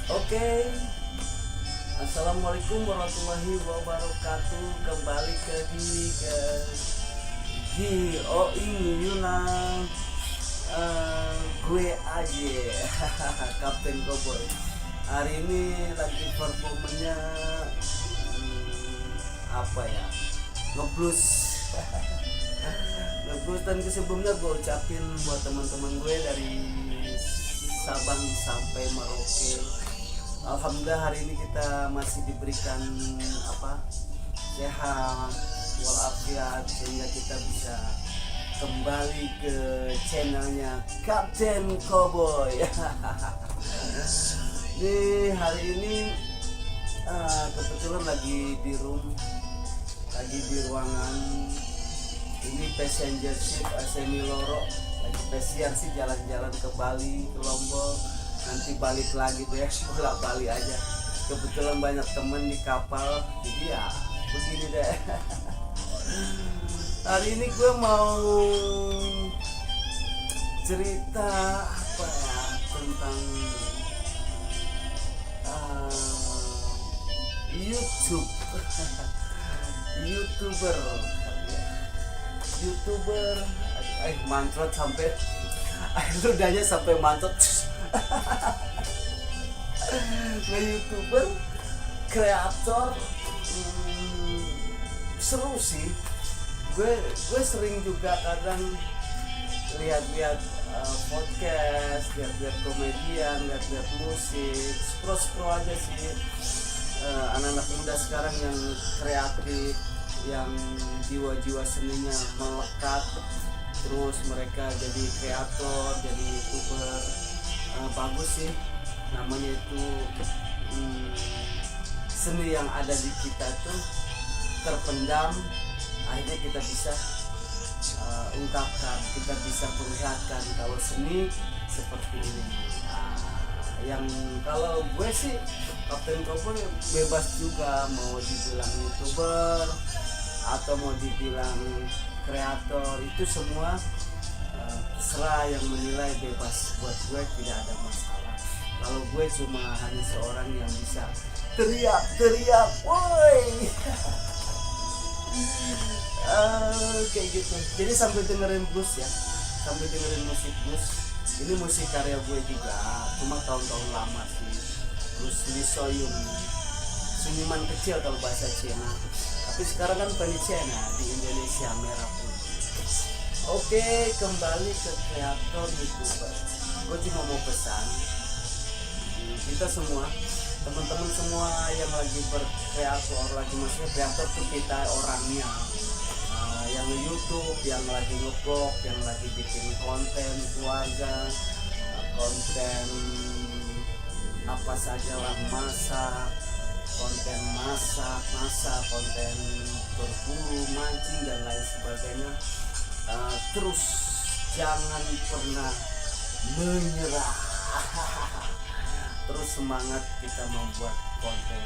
Oke, Assalamualaikum warahmatullahi wabarakatuh. Kembali ke Oing Yunang. Gue aja Kapten Cowboy. Hari ini lagi performanya apa ya, ngeblus. Ngeblus. Dan sebelumnya gue ucapin buat teman-teman gue dari Sabang sampai Merauke, alhamdulillah hari ini kita masih diberikan sehat walafiat, sehingga kita bisa kembali ke channelnya Kapten Cowboy. Nih hari ini kebetulan lagi di ruangan ini passenger ship semi loro, lagi pesiar sih, jalan-jalan ke Bali, ke Lombok, nanti balik lagi deh, bolak balik aja. Kebetulan banyak temen di kapal, jadi ya begini deh. Hari ini gue mau cerita tentang YouTube. YouTuber mantrot sampai ludahnya sampai mantrot. Nge-YouTuber, kreator, seru sih. Gue sering juga kadang lihat podcast, lihat komedian, lihat musik, scroll aja sih. Anak-anak muda sekarang yang kreatif, yang jiwa-jiwa seninya melekat, terus mereka jadi kreator, jadi YouTuber. Bagus sih, namanya itu seni yang ada di kita tuh terpendam, akhirnya kita bisa ungkapkan, kita bisa perlihatkan kalau seni seperti ini. Yang kalau gue sih Kapten Cowboy bebas juga, mau dibilang YouTuber atau mau dibilang kreator, itu semua terserah, yang menilai bebas. Buat gue tidak ada masalah. Kalau gue cuma hanya seorang yang bisa teriak, woi. Kayak gitu. Jadi sambil dengerin blues ya, sambil dengerin musik blues. Ini musik karya gue juga, cuma tahun-tahun lama sih. Blues Lisoyum, seniman kecil kalau bahasa Cina. Tapi sekarang kan penicena di Indonesia merah putih. Oke, kembali ke kreator YouTuber. Gue cuma mau pesan kita semua, teman-teman semua yang lagi berkreator, maksudnya kreator tuh kita orangnya, yang nge-YouTube, yang lagi nge-vlog, yang lagi bikin konten keluarga, konten apa saja lah, konten masak, konten berburu, mancing dan lain sebagainya. Terus jangan pernah menyerah. Terus semangat kita membuat konten.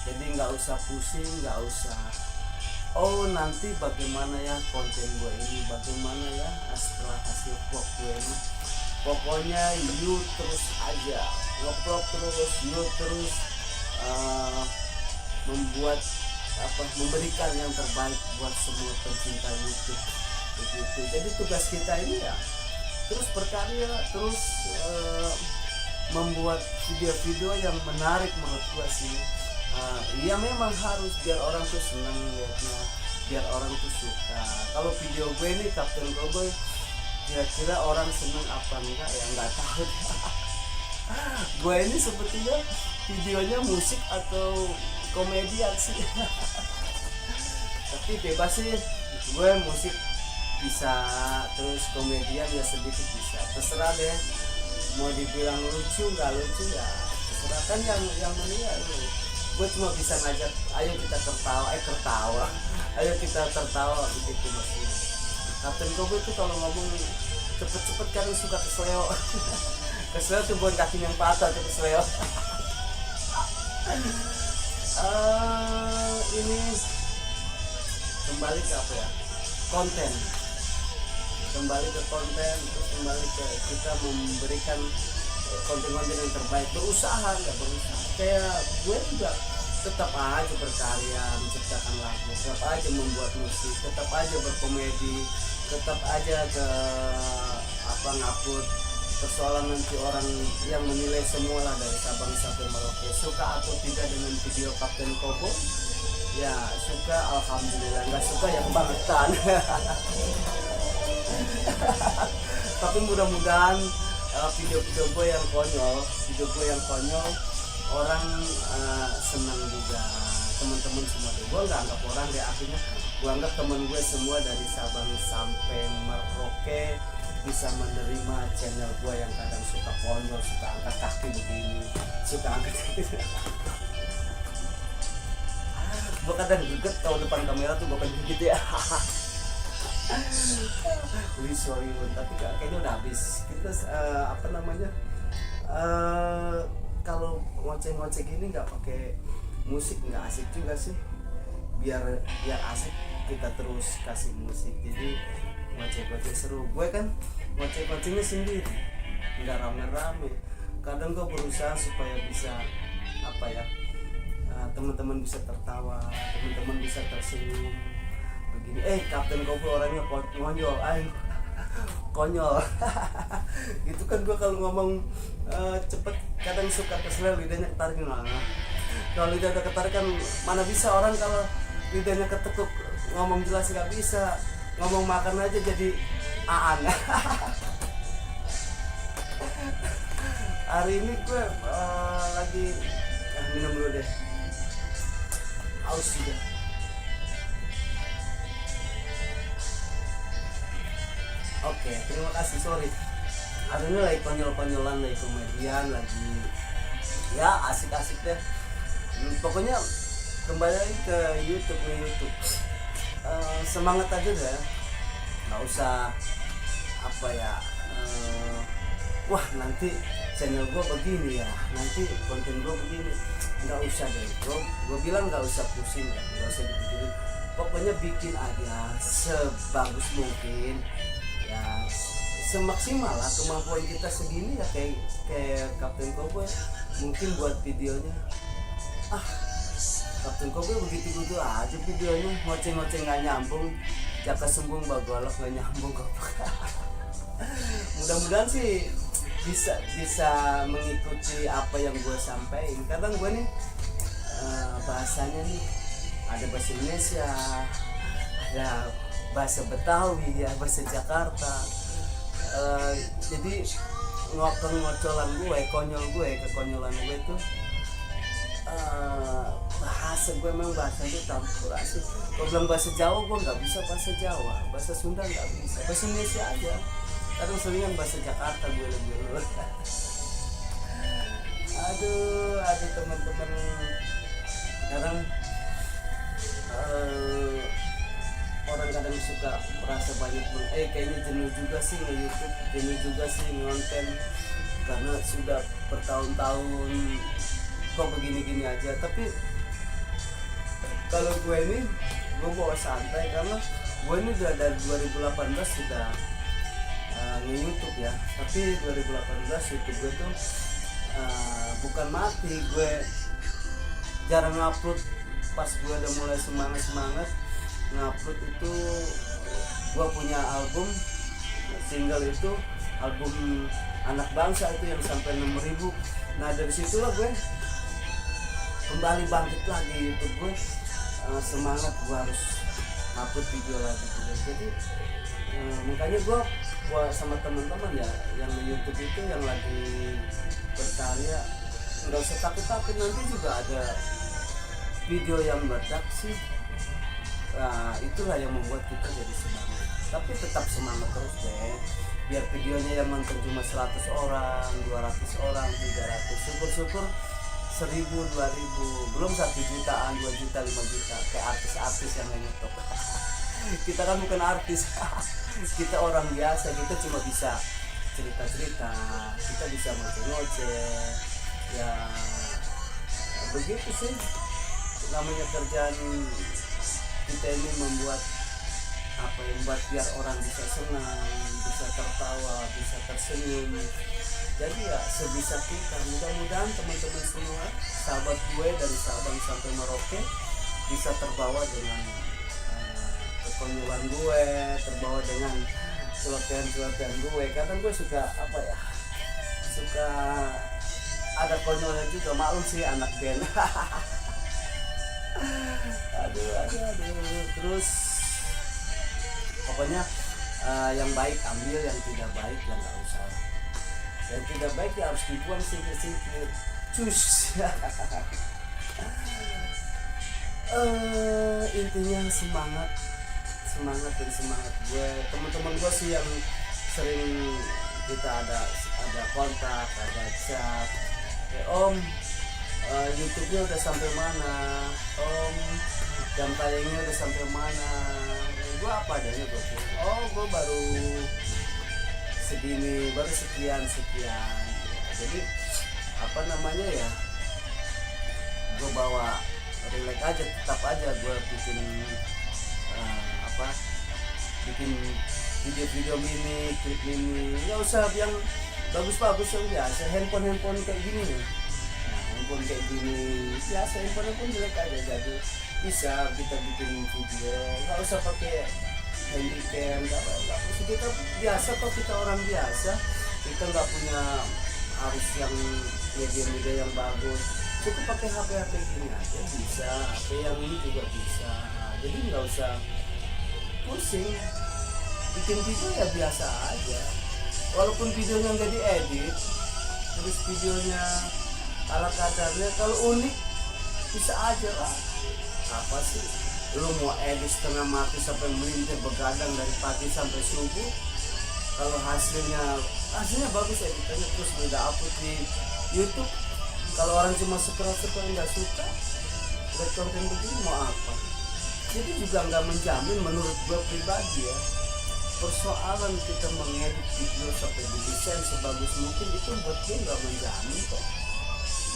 Jadi nggak usah pusing, nggak usah nanti bagaimana ya konten gue ini, bagaimana ya setelah hasil vlog gue ini. Pokoknya you terus aja nge-vlog terus, you terus memberikan yang terbaik buat semua pencinta YouTube begitu. Jadi tugas kita ini ya terus berkarya, terus membuat video-video yang menarik menurut gua sih. Ya memang harus biar orang tuh seneng lihatnya, biar orang tuh suka. Kalau video gue ini Kapten Cowboy, kira-kira orang seneng apa enggak ya, nggak tahu. Gue ini sebetulnya videonya musik atau komedian sih. Tapi bebas sih, gue musik bisa, terus komedian ya sedikit bisa, terserah deh. Mau dibilang lucu nggak lucu ya terserah, kan yang menilai lu. Gue cuma bisa ngajak, ayo kita tertawa, ayo kita tertawa begitu maksudnya. Kapten Cowboy itu kalau ngomong cepet-cepet kan suka kesleo. Kesleo tuh bukan kaki yang patah, tuh kesleo. Ini kembali ke apa ya, konten, kembali ke konten, terus kembali ke kita memberikan konten-konten yang terbaik, berusaha nggak berusaha. Kayak gue juga tetap aja berkarya, menciptakan lagu, tetap aja membuat musik, tetap aja berkomedi, tetap aja ke ngupload. Persoalan nanti orang yang menilai semua lah dari Sabang sampai Merauke, suka atau tidak dengan video Kapten Kobo, ya suka alhamdulillah, nggak suka ya kebangetan. Tapi mudah-mudahan video-video gue yang konyol orang senang juga, teman-teman semua. Gue nggak anggap orang deh, akhirnya gue anggap temen gue semua dari Sabang sampai Merauke bisa menerima channel gue yang kadang suka konyol, suka angkat kaki begini, suka angkat kaki. Gue kadang geget kalau depan kamera tuh bukan gitu ya. Sorry, tapi kayaknya udah habis. Kita kalau ngoceh-ngoceh gini nggak pakai musik nggak asik juga sih. Biar asik kita terus kasih musik. Jadi ngoceh-ngoceh seru. Gue kan ngoceh-ngocehnya sendiri, nggak rame-rame. Kadang gue berusaha supaya bisa teman-teman bisa tertawa, teman-teman bisa tersenyum begini. Kapten Kobo orangnya konyol, konyol. Gitu kan. Gue kalau ngomong cepet kadang suka kesel, lidahnya ketarik. Kalau lidah udah ketarik kan mana bisa orang kalau lidahnya ketekuk ngomong jelas nggak bisa, ngomong makan aja jadi aan. Hari ini gue lagi minum dulu deh, haus juga. Oke, terima kasih. Sorry, hari ini lagi konyol-konyolan, lagi komedian, lagi ya asik-asik deh. Pokoknya kembali lagi ke YouTube. Semangat aja deh, nggak usah wah nanti channel gue begini ya, nanti konten gue begini. Nggak usah deh bro, gue bilang nggak usah pusing ya, nggak usah dipikirin. Pokoknya bikin aja sebagus mungkin ya, semaksimal lah kemampuan kita segini ya. Kayak Kapten Kobo mungkin buat videonya Kapten Kobo begitu aja videonya, ngoceh-ngoceh nggak nyambung, jaka sembung bagolok nggak nyambung kok. Mudah-mudahan sih bisa mengikuti apa yang gue sampaikan. Kadang gue nih bahasanya nih ada bahasa Indonesia, ada bahasa Betawi, ya bahasa Jakarta. Jadi ngocolan gue, kekonyolan gue tuh bahasa gue memang bahasa itu campurasi. Kalau bilang bahasa Jawa gue nggak bisa bahasa Jawa, bahasa Sunda nggak bisa, bahasa Indonesia aja. Kadang seringan bahasa Jakarta gue lebih. Aduh teman-teman, kadang orang kadang suka merasa banyak kayaknya jenuh juga sih nge-YouTube, jenuh juga sih ngonten, karena sudah bertahun-tahun kok begini-gini aja. Tapi kalau gue ini gue bawa santai, karena gue ini udah dari 2018 sudah nge-YouTube ya. Tapi 2018 YouTube gue tuh bukan mati, gue jarang ngupload. Pas gue udah mulai semangat ngupload itu, gue punya album single itu, album Anak Bangsa itu yang sampai 6.000. Nah dari situlah gue kembali bangkit lagi YouTube gue, semangat gue harus upload video lagi gitu. Jadi makanya gue sama teman-teman ya yang di YouTube itu yang lagi berkarya, nggak usah takut nanti juga ada video yang meledak sih. Nah itulah yang membuat kita jadi semangat. Tapi tetap semangat terus deh, biar videonya yang nonton cuma 100 orang, 200 orang, 300, syukur-syukur 1.000, 2.000, belum 1 jutaan, 2 juta, 5 juta kayak artis-artis yang ngetop. Kita kan bukan artis. Kita orang biasa, kita cuma bisa cerita-cerita, kita bisa ngoceh-ngoceh ya, begitu sih namanya kerjaan kita ini, membuat biar orang bisa senang, bisa tertawa, bisa tersenyum. Jadi ya sebisa kita, mudah-mudahan teman-teman semua, sahabat gue dari Sabang sampai Merauke bisa terbawa dengan kekonyolan gue, terbawa dengan celotehan-celotehan gue. Kadang gue suka apa ya, suka ada konyolnya juga, maklum sih anak band. aduh. Terus pokoknya yang baik ambil, yang tidak baik ya nggak usah. Yang tidak baik ya harus dibuang singkir-singkir. Cus. Intinya semangat gue. Teman-teman gue sih yang sering kita ada kontak, ada chat. Om, YouTube-nya udah sampai mana? Om, jam tayangnya udah sampai mana? Gue apa adanya gue. Gue baru segini, baru sekian. Jadi apa namanya ya? Gue bawa relax aja, tetap aja gue bikin bikin video mini, klip mini, nggak usah yang bagus yang biasa. Handphone kayak gini nih, handphone kayak gini biasa, handphone jelek aja, jadi bisa kita bikin video, nggak usah pakai handycam, nggak usah. Kita biasa kok, kita orang biasa, kita nggak punya harus yang media yang bagus, cukup pakai HP gini aja bisa, HP yang ini juga bisa. Jadi nggak usah pusing, bikin video ya biasa aja, walaupun videonya nggak diedit, terus videonya ala kadarnya, kalau unik bisa aja lah. Apa sih lu mau edit setengah mati sampai melintir begadang dari pagi sampai subuh, kalau hasilnya bagus editannya, terus udah upload di YouTube, kalau orang cuma scroll nggak suka lihat konten begini mau apa? Jadi juga nggak menjamin, menurut gue pribadi ya, persoalan kita mengedit video sampai didesain sebagus mungkin itu buat gue nggak menjamin kok.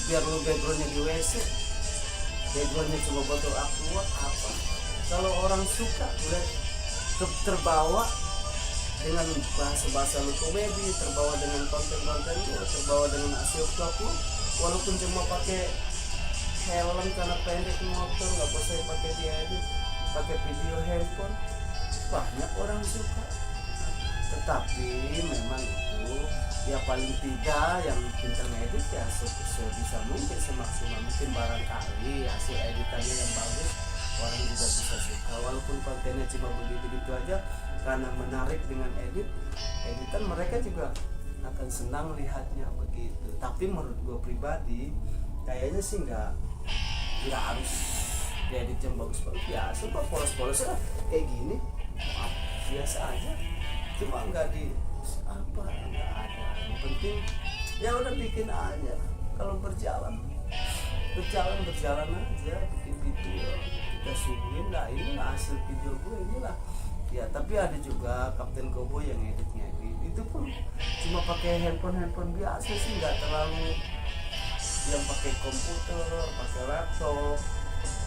Biar lu backgroundnya di WC, backgroundnya cuma botol aqua apa, kalau orang suka udah terbawa dengan bahasa lu komedi, terbawa dengan konten lu, terbawa dengan hasil vlog lu, walaupun cuma pakai helm karena pendek motor, nggak bisa pakai diedit, pakai video handphone, banyak orang suka. Tetapi memang itu ya paling tidak yang pintar ngedit ya sebisa mungkin, semaksimal mungkin, barangkali hasil editannya yang bagus orang juga bisa suka, walaupun kontennya cuma begitu aja, karena menarik dengan editan mereka juga akan senang lihatnya begitu. Tapi menurut gue pribadi kayaknya sih nggak harus diedit yang bagus-bagus, biasa kok, polos-polos lah kayak gini, biasa aja, cuma nggak ada. Yang penting ya udah bikin aja, kalau berjalan aja, bikin video kita suguhin lah, inilah hasil video gue, inilah ya. Tapi ada juga Kapten Cowboy yang editnya itu pun cuma pakai handphone biasa sih, nggak terlalu yang pakai komputer, pakai laptop,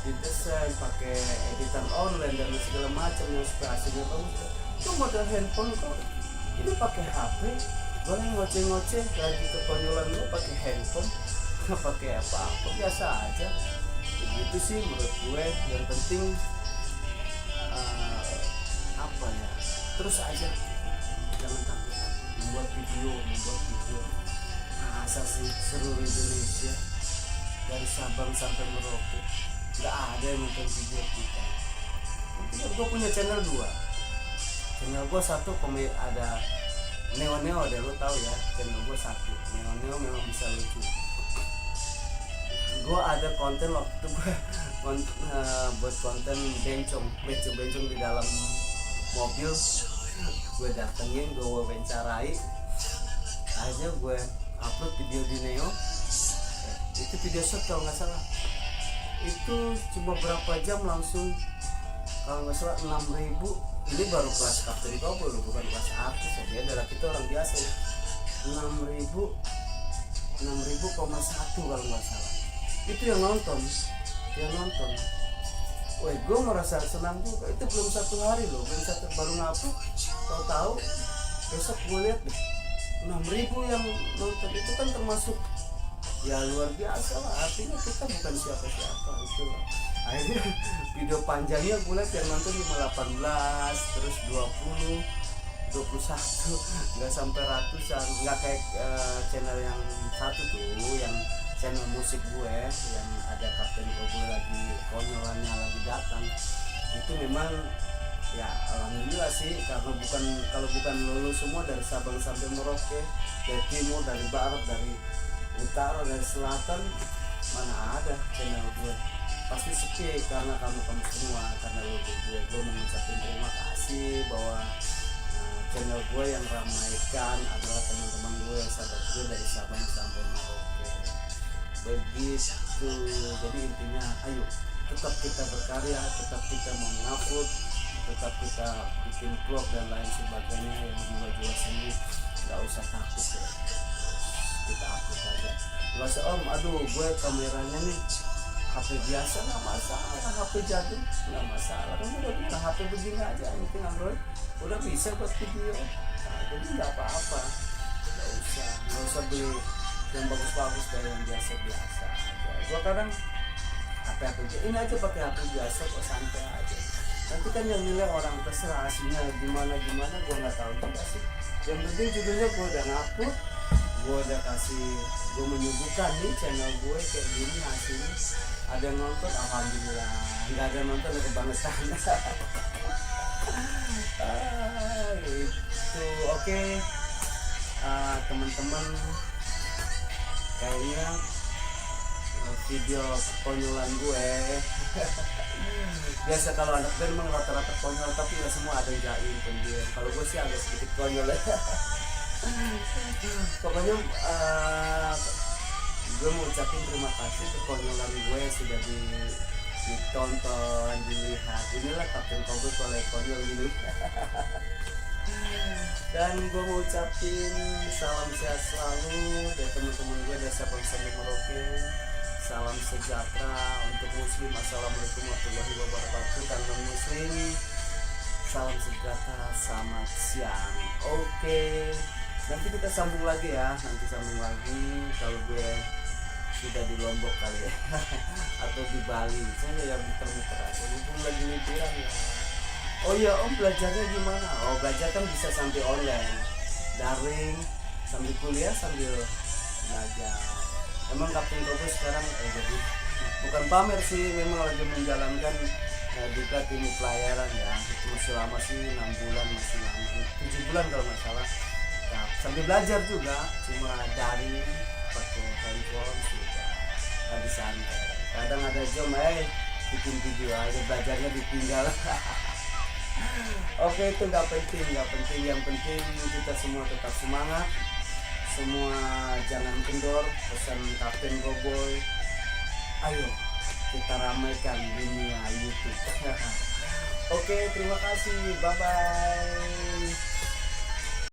didesain, pakai editan online dan segala macam yang hasilnya bagus. Itu model handphone kok, ini pakai HP, boleh ngoceh lagi kekonyolan lu pakai handphone, nggak pakai apa-apa, biasa aja. Begitu sih menurut gue. Yang penting terus aja, jangan takut membuat video. Masa sih seluruh Indonesia dari Sabang sampai Merauke nggak ada yang nonton video kita. Mungkin gue punya channel 2. Channel gue satu ada Neo ada, lo tahu ya, channel gue satu Neo memang bisa lucu. Gue ada konten waktu itu gue buat konten bencong di dalam mobil, gue datengin, gue wawancarai, akhirnya gue upload video di Neo. Itu video shot kalau nggak salah, itu cuma berapa jam langsung, kalau nggak salah 6.000. Ini baru kelas Kapten Cowboy loh, bukan kelas artis ya, dia adalah kita orang biasa ya. 6.000,1 kalau nggak salah, itu yang nonton. Wah, gue merasa senang juga. Itu belum 1 hari loh, baru ngupload, tahu besok gue lihat deh 6.000 yang nonton itu kan termasuk ya luar biasa lah, artinya kita bukan siapa-siapa itu lah. Akhirnya video panjangnya gue lihat yang nonton cuma 18 terus 20 21 nggak sampai ratusan, nggak kayak channel yang satu tuh yang channel musik gue yang ada Kapten Cowboy lagi konyolannya lagi datang. Itu memang ya alhamdulillah sih, karena kalau bukan lulus semua dari Sabang sampai Merauke, dari timur, dari barat, dari utara, dari selatan, mana ada channel gue. Pasti sepi karena kamu semua, karena lo gue mengucapkan terima kasih bahwa channel gue yang ramaikan adalah teman-teman gue yang sahabat gue dari Sabang sampai Merauke. Begitu. Jadi intinya ayo tetap kita berkarya, tetap kita mengupload, tetap kita bikin vlog dan lain sebagainya yang jiwa-jiwa seni. Gak usah takut ya, kita upload aja. Gak usah aduh gue kameranya nih HP biasa, nggak masalah, HP jadul nggak masalah, kan udah bilang HP begini aja, yang penting Android udah bisa buat video. Nah, jadi nggak apa-apa, nggak usah beli yang bagus-bagus dari yang biasa-biasa aja. Gua kadang HP ini aja pakai HP biasa kok, santai aja. Nanti kan yang nilai orang, terserah aslinya gimana gua nggak tahu juga sih. Yang penting judulnya gua udah ngupload, gua udah kasih, gua menyuguhkan nih channel gue kayak gini hasilnya. Ada yang nonton, alhamdulillah. Nggak ada nonton, ya kebangetan. Itu oke. Teman-teman, kayaknya video konyolan gue biasa kalau anak band memang rata-rata konyol, tapi nggak semua ada yang jaim pendiam. Kalau gue sih agak sedikit konyol ya. Pokoknya gue mau ucapin terima kasih ke konyolan gue yang sudah ditonton, dilihat. Inilah Kapten Cowboy kalau konyol gini. Dan gue mau ucapin salam sehat selalu dari teman-teman gue dari Sabang sampai Merauke. Salam sejahtera untuk muslim. Assalamualaikum warahmatullahi wabarakatuh. Dan non muslim, salam sejahtera, selamat siang. Oke, nanti kita sambung lagi ya. Nanti sambung lagi kalau gue sudah di Lombok kali ya. Atau di Bali. Saya ya muter-muter aja. Mumpung lagi liburan ya. Oh iya om, belajarnya gimana? Oh belajar kan bisa sambil online, daring, sambil kuliah sambil belajar. Emang Kapten Cowboy sekarang jadi bukan pamer sih, memang lagi menjalankan juga tim pelayaran ya. Masih lama sih, 6 bulan, masih lama, 7 bulan kalau nggak salah. Nah, sambil belajar juga, cuma daring, pakai handphone sudah, lagi santai. Kadang ada jam, bikin video aja, belajarnya ditinggal. Oke, itu nggak penting. Yang penting kita semua tetap semangat, semua jangan kendor. Pesan Kapten Cowboy, ayo kita ramaikan dunia YouTube. Oke, terima kasih, bye bye.